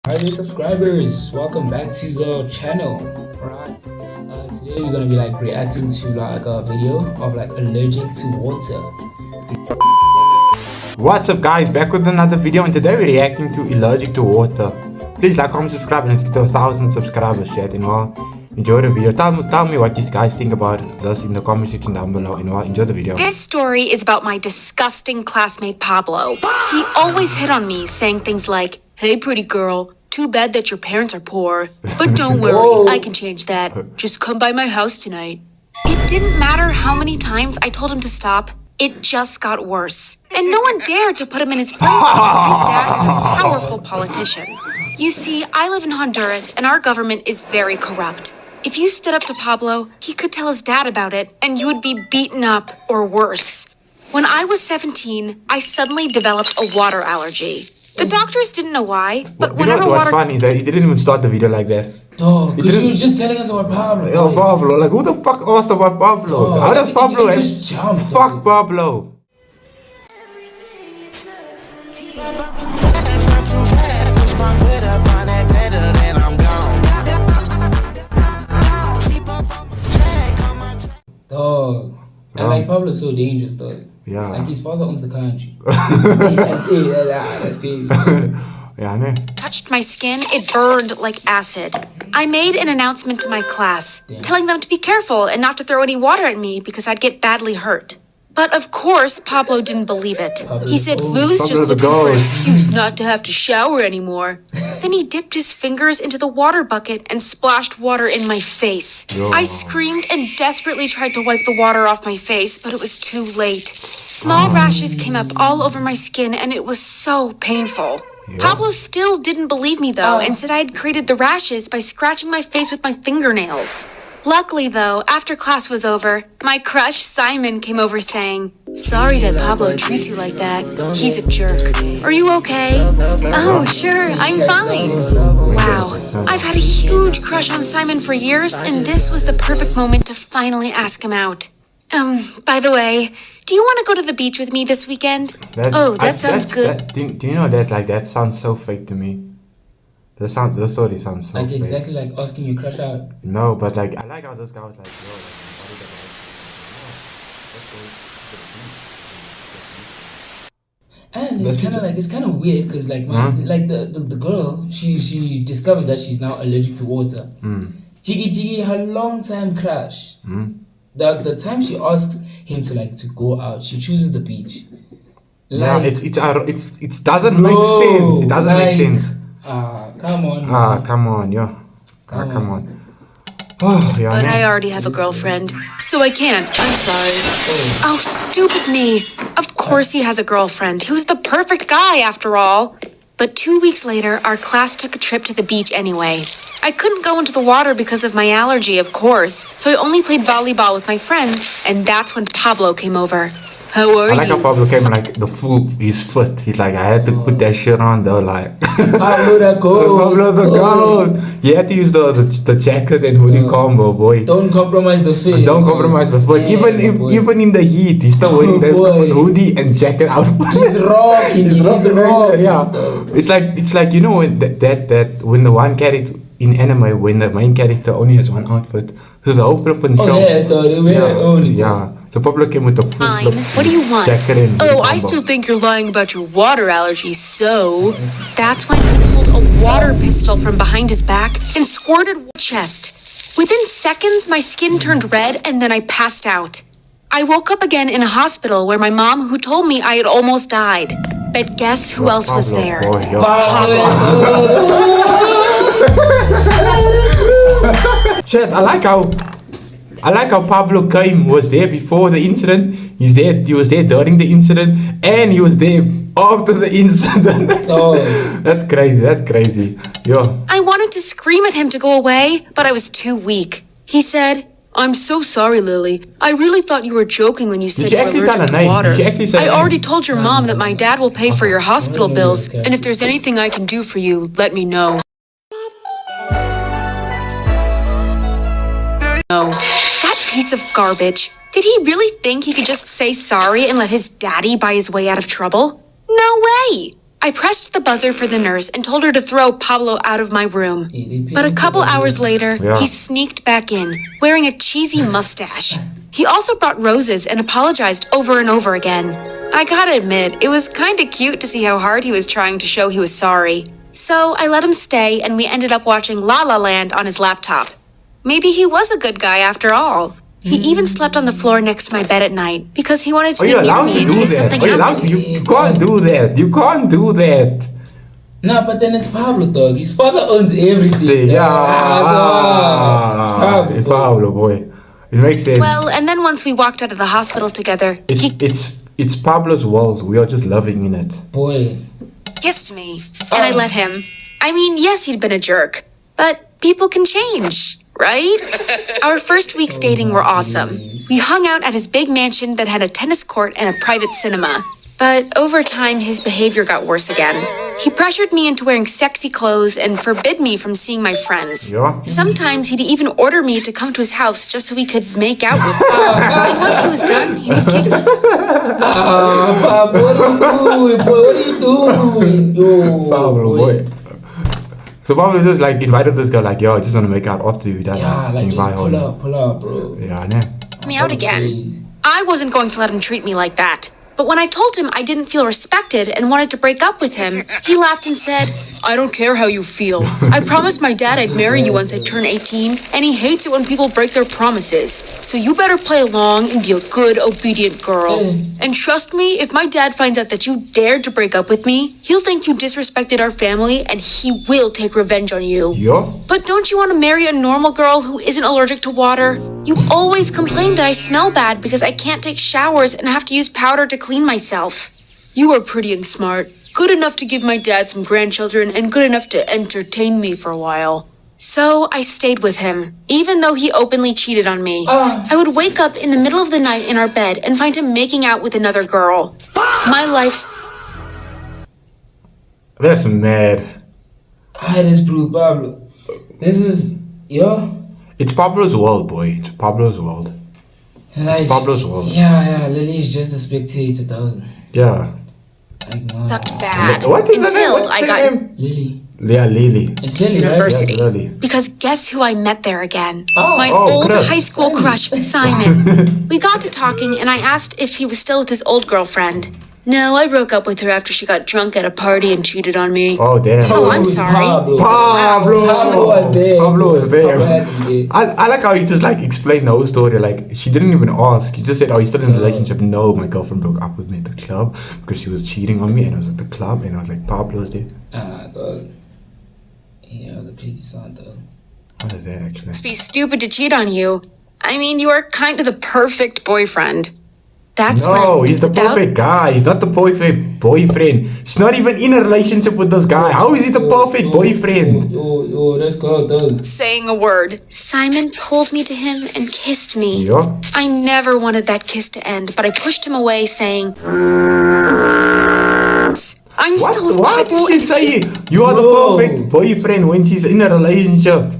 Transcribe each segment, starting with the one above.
Hi there subscribers, welcome back to the channel. Alright, today we're gonna be like reacting to like a video of like allergic to water. What's up guys, back with another video, and today we're reacting to Allergic to Water. Please like, comment, subscribe, and let's get to 1,000 subscribers, chat. And well, enjoy the video. Tell me what you guys think about this in the comment section down below. And well, enjoy the video. This story is about my disgusting classmate Pablo. He always hit on me, saying things like, "Hey pretty girl, too bad that your parents are poor. But don't worry, I can change that. Just come by my house tonight." It didn't matter how many times I told him to stop. It just got worse. And no one dared to put him in his place because his dad is a powerful politician. You see, I live in Honduras and our government is very corrupt. If you stood up to Pablo, he could tell his dad about it and you would be beaten up or worse. When I was 17, I suddenly developed a water allergy. The doctors didn't know why, but whenever what's water... funny is that he didn't even start the video like that. Dog, because you were just telling us about Pablo. Yo, Pablo, like who the fuck asked about Pablo? Dog, How does Pablo just jump, fuck Pablo? Dog. And like Pablo's so dangerous, dog. Yeah. Like his father owns the country. That's crazy. Yeah, I know. touched my skin, it burned like acid. I made an announcement to my class, telling them to be careful and not to throw any water at me because I'd get badly hurt. But of course, Pablo didn't believe it. He said, "Lily's just looking for an excuse not to have to shower anymore." Then he dipped his fingers into the water bucket and splashed water in my face. I screamed and desperately tried to wipe the water off my face, but it was too late. Small rashes came up all over my skin and it was so painful. Pablo still didn't believe me though and said I had created the rashes by scratching my face with my fingernails. Luckily though, after class was over, my crush Simon came over saying, "Sorry that Pablo treats you like that. He's a jerk. Are you okay?" "Oh, sure, I'm fine." Wow, I've had a huge crush on Simon for years, and this was the perfect moment to finally ask him out. By the way, do you want to go to the beach with me this weekend? That sounds good. Do you know that that sounds so fake to me? The story sounds so like fake. exactly like asking your crush out. No, but like I like how this guy was like, yo, And it's kind of weird because like the girl she discovered that she's now allergic to water. Jiggy, her long time crush. The time she asks him to go out, she chooses the beach. Like, yeah, it doesn't make sense. It doesn't make sense. Come on. Come on, yeah. Come on. Oh, yeah. But I already have a girlfriend, so I can't. I'm sorry. Oh, stupid me. Of course he has a girlfriend. He was the perfect guy after all. But 2 weeks later, our class took a trip to the beach anyway. I couldn't go into the water because of my allergy, of course, so I only played volleyball with my friends, and that's when Pablo came over. "How are you?" I like how Pablo came like the full, his foot. He's like, I had to put that shit on though, like. Pablo the goat. Pablo the goat. He had to use the jacket and hoodie combo, boy. Don't compromise the fit. Don't compromise the foot. Yeah, even in the heat, he's still wearing that hoodie and jacket out. He's rocking. He's rocking. Yeah. It's like you know when that when the one character in anime, when the main character only has one outfit, so the whole flippin' show. Oh yeah, they wear it only. Yeah. So Pablo came with the full Fine. What do you want? jacket and Oh, hoodie I combo. still think you're lying about your water allergy, so... That's when he pulled a water pistol from behind his back and squirted my chest. Within seconds, my skin turned red and then I passed out. I woke up again in a hospital where my mom, who told me I had almost died. But guess who else was Pablo, there? boy, yo. Shit, I like how Pablo was there before the incident. He was there during the incident, and he was there after the incident. That's crazy. Yo. I wanted to scream at him to go away, but I was too weak. He said, "I'm so sorry, Lily. I really thought you were joking when you said you were allergic to water. I already told your mom that my dad will pay for your hospital bills, and if there's anything I can do for you, let me know." No. That piece of garbage. Did he really think he could just say sorry and let his daddy buy his way out of trouble? No way! I pressed the buzzer for the nurse and told her to throw Pablo out of my room. But a couple hours later, he sneaked back in, wearing a cheesy mustache. He also brought roses and apologized over and over again. I gotta admit, it was kinda cute to see how hard he was trying to show he was sorry. So I let him stay, and we ended up watching La La Land on his laptop. Maybe he was a good guy after all. He even slept on the floor next to my bed at night because he wanted to be near me in case something happened. You can't do that. You can't do that. Nah, but then it's Pablo, dog. His father owns everything. Yeah. It's Pablo, boy. It makes sense. Well, and then once we walked out of the hospital together, It's Pablo's world. We are just loving in it. Boy. kissed me, and I let him. I mean, yes, he'd been a jerk, but people can change, right? Our first weeks dating were awesome. We hung out at his big mansion that had a tennis court and a private cinema. But over time, his behavior got worse again. He pressured me into wearing sexy clothes and forbid me from seeing my friends. Yeah. Sometimes he'd even order me to come to his house just so he could make out with me. And once he was done, he would kick me. Pablo, what are you doing, boy? What are you doing? Yo, Pablo, boy. So Pablo just like invited this girl like, yo, I just want to make out after you. Yeah, like just pull up, bro. Yeah, I know. Me out again. I wasn't going to let him treat me like that. But when I told him I didn't feel respected and wanted to break up with him, he laughed and said, I don't care how you feel. I promised my dad I'd marry you once I turn 18, and he hates it when people break their promises. So you better play along and be a good, obedient girl. And trust me, if my dad finds out that you dared to break up with me, he'll think you disrespected our family and he will take revenge on you. Yeah. But don't you want to marry a normal girl who isn't allergic to water? You always complain that I smell bad because I can't take showers and have to use powder to clean myself. You are pretty and smart. Good enough to give my dad some grandchildren and good enough to entertain me for a while. So I stayed with him, even though he openly cheated on me. I would wake up in the middle of the night in our bed and find him making out with another girl. My life's... That's mad. This bro, Pablo. This is, yo. It's Pablo's world, boy. It's Pablo's world. Like, it's Pablo's world. Yeah, Lily is just a spectator, dog. Yeah. Like, no. sucked bad. What is the name? Until I got Lily. Yeah, Lily. It's Lily, university. Yes, Lily. Because guess who I met there again? My old Chris. high school crush, Simon. We got to talking and I asked if he was still with his old girlfriend. No, I broke up with her after she got drunk at a party and cheated on me. Oh, damn. Oh, I'm sorry. Pablo. Pablo was there. Pablo was there. Pablo had to be there. I like how he just like explained the whole story. Like she didn't even ask. He just said, "Oh, you're still in a relationship?" No, my girlfriend broke up with me at the club because she was cheating on me, and I was at the club, and I was like, "Pablo's there." Dog. Yeah, the crazy son, dog. What is that actually? Must be stupid to cheat on you. I mean, you are kind of the perfect boyfriend. That's No, when, he's the without- perfect guy. He's not the perfect boyfriend. He's not even in a relationship with this guy. How is he the perfect boyfriend? Yo, let's go, dog. saying a word. Simon pulled me to him and kissed me. Yeah. I never wanted that kiss to end, but I pushed him away, saying, I'm still with What Pablo did she and say? You are the Bro. perfect boyfriend when she's in a relationship.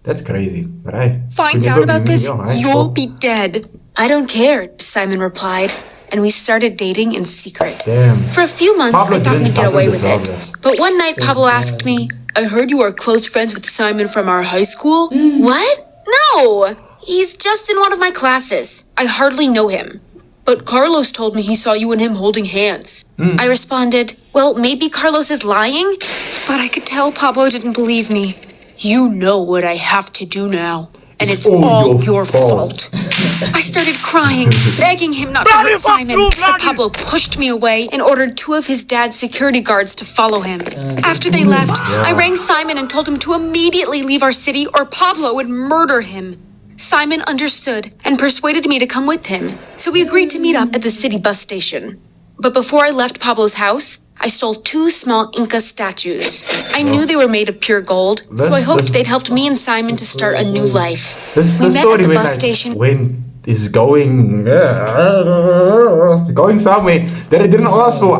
That's crazy, right? finds out about this, you'll be dead. I don't care, Simon replied, and we started dating in secret. Damn. For a few months, Pablo I thought didn't we'd get Pablo away with deserve it. this. But one night, Pablo asked me, I heard you are close friends with Simon from our high school? What? No! He's just in one of my classes. I hardly know him. But Carlos told me he saw you and him holding hands. I responded, well, maybe Carlos is lying? But I could tell Pablo didn't believe me. You know what I have to do now. And it's all your fault. I started crying, begging him not to hurt Simon, but Pablo pushed me away and ordered two of his dad's security guards to follow him. After they left, I rang Simon and told him to immediately leave our city or Pablo would murder him. Simon understood and persuaded me to come with him, so we agreed to meet up at the city bus station. But before I left Pablo's house, I stole two small Inca statues. I knew they were made of pure gold, so I hoped they'd helped me and Simon to start a new life. This We met story at the when, bus like, station. when it's going somewhere that I didn't ask for.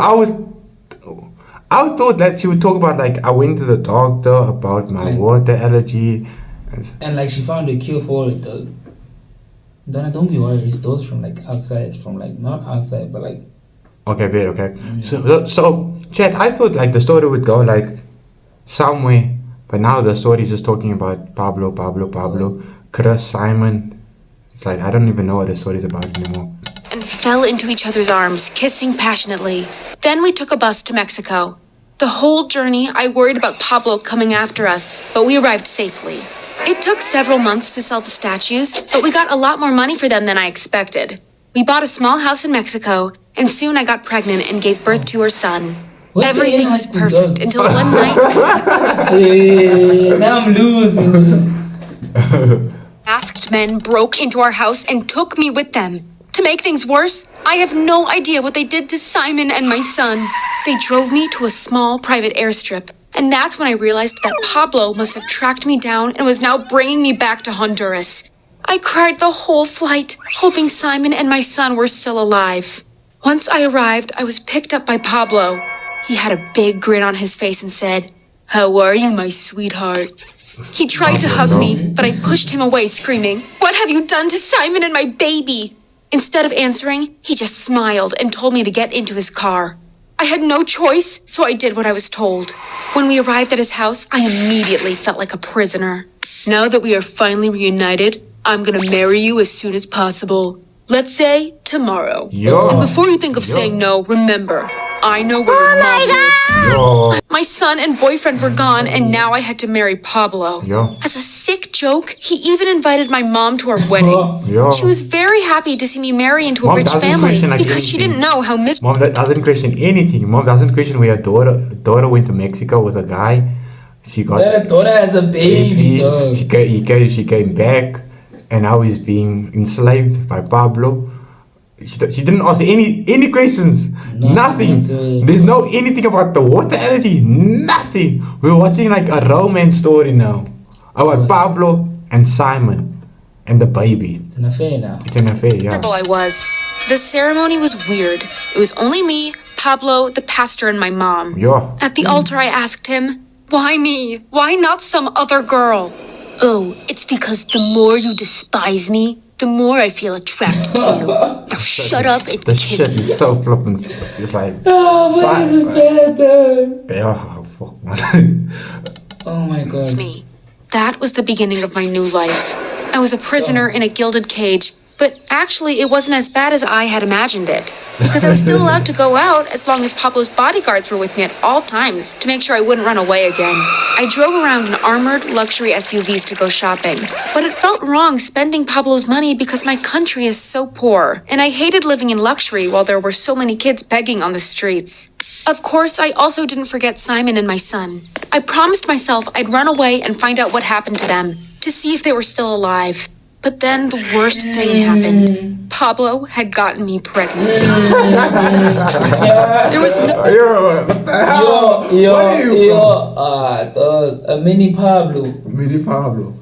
I thought that she would talk about like I went to the doctor about my water allergy. And like she found a cure for it, dog. Donna, don't be worried. It's those from like outside, from like not outside, but like. Okay, babe, okay. So Chat, I thought like the story would go like somewhere, but now the story is just talking about Pablo, Chris, Simon. It's like I don't even know what the story is about anymore. And fell into each other's arms, kissing passionately. Then we took a bus to Mexico. The whole journey, I worried about Pablo coming after us, but we arrived safely. It took several months to sell the statues, but we got a lot more money for them than I expected. We bought a small house in Mexico, and soon I got pregnant and gave birth to our son. Everything was perfect until one night. Now I'm losing this. Masked men broke into our house and took me with them. To make things worse, I have no idea what they did to Simon and my son. They drove me to a small private airstrip, and that's when I realized that Pablo must have tracked me down and was now bringing me back to Honduras. I cried the whole flight, hoping Simon and my son were still alive. Once I arrived, I was picked up by Pablo. He had a big grin on his face and said, "How are you, my sweetheart?" He tried to hug me, but I pushed him away, screaming, "What have you done to Simon and my baby?" Instead of answering, he just smiled and told me to get into his car. I had no choice, so I did what I was told. When we arrived at his house, I immediately felt like a prisoner. "Now that we are finally reunited, I'm gonna marry you as soon as possible. Let's say tomorrow. Yo. And before you think of saying no, remember, I know where your mom lives." Yo. My son and boyfriend were gone, and now I had to marry Pablo. Yo. As a sick joke, he even invited my mom to our wedding. Yo. She was very happy to see me marry into a Mom rich doesn't family question, like, because she anything. didn't know how miserable. Mom that doesn't question anything. Mom doesn't question where your daughter went to Mexico with a guy. She got That daughter has a baby, dog. She came back, and now he's being enslaved by Pablo. She didn't ask any questions. Nothing. There's no anything about the water allergy. Nothing. We're watching like a romance story now about Pablo and Simon and the baby. It's an affair now. It's an affair, yeah. I was. The ceremony was weird. It was only me, Pablo, the pastor, and my mom. Yeah. At the altar, I asked him, "Why me? Why not some other girl?" "Oh, it's because the more you despise me, the more I feel attracted to you. Now shut up and The kiss shit me." is so flippant. It's like Oh, but this is bad, dog. yeah, fuck man. Oh my god. Me. That was the beginning of my new life. I was a prisoner in a gilded cage, but actually it wasn't as bad as I had imagined it. Because I was still allowed to go out as long as Pablo's bodyguards were with me at all times to make sure I wouldn't run away again. I drove around in armored luxury SUVs to go shopping, but it felt wrong spending Pablo's money because my country is so poor, and I hated living in luxury while there were so many kids begging on the streets. Of course, I also didn't forget Simon and my son. I promised myself I'd run away and find out what happened to them, to see if they were still alive. But then the worst thing happened. Pablo had gotten me pregnant. There was no... Yo, what the hell? What are you Dog, a mini Pablo. Mini Pablo.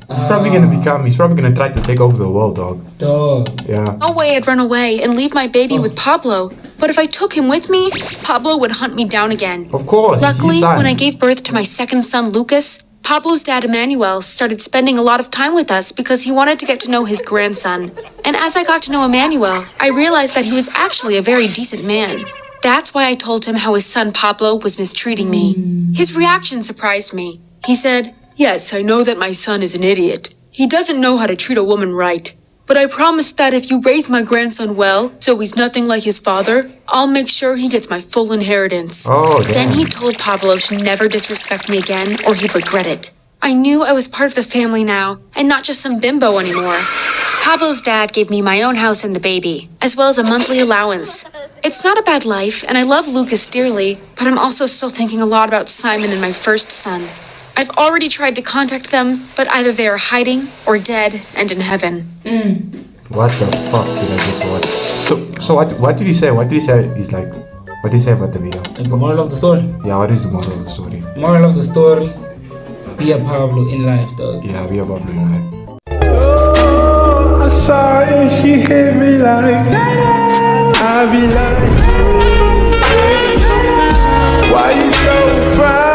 He's probably gonna try to take over the world, dog. Dog. Yeah. No way I'd run away and leave my baby with Pablo. But if I took him with me, Pablo would hunt me down again. Of course. Luckily, when I gave birth to my second son, Lucas, Pablo's dad, Emmanuel, started spending a lot of time with us because he wanted to get to know his grandson. And as I got to know Emmanuel, I realized that he was actually a very decent man. That's why I told him how his son Pablo was mistreating me. His reaction surprised me. He said, "Yes, I know that my son is an idiot. He doesn't know how to treat a woman right. But I promise that if you raise my grandson well, so he's nothing like his father, I'll make sure he gets my full inheritance." Oh, damn. Then he told Pablo to never disrespect me again or he'd regret it. I knew I was part of the family now and not just some bimbo anymore. Pablo's dad gave me my own house and the baby, as well as a monthly allowance. It's not a bad life, and I love Lucas dearly, but I'm also still thinking a lot about Simon and my first son. I've already tried to contact them, but either they are hiding or dead and in heaven. What the fuck did I just watch? So what did he say? What did he say? He's like, what did he say about the video? Like the moral of the story. Yeah, what is the moral of the story? Moral of the story. Be a Pablo in life, dog. Yeah, we are about to lie. Oh, I saw her and she hit me like I be like, why you so fine?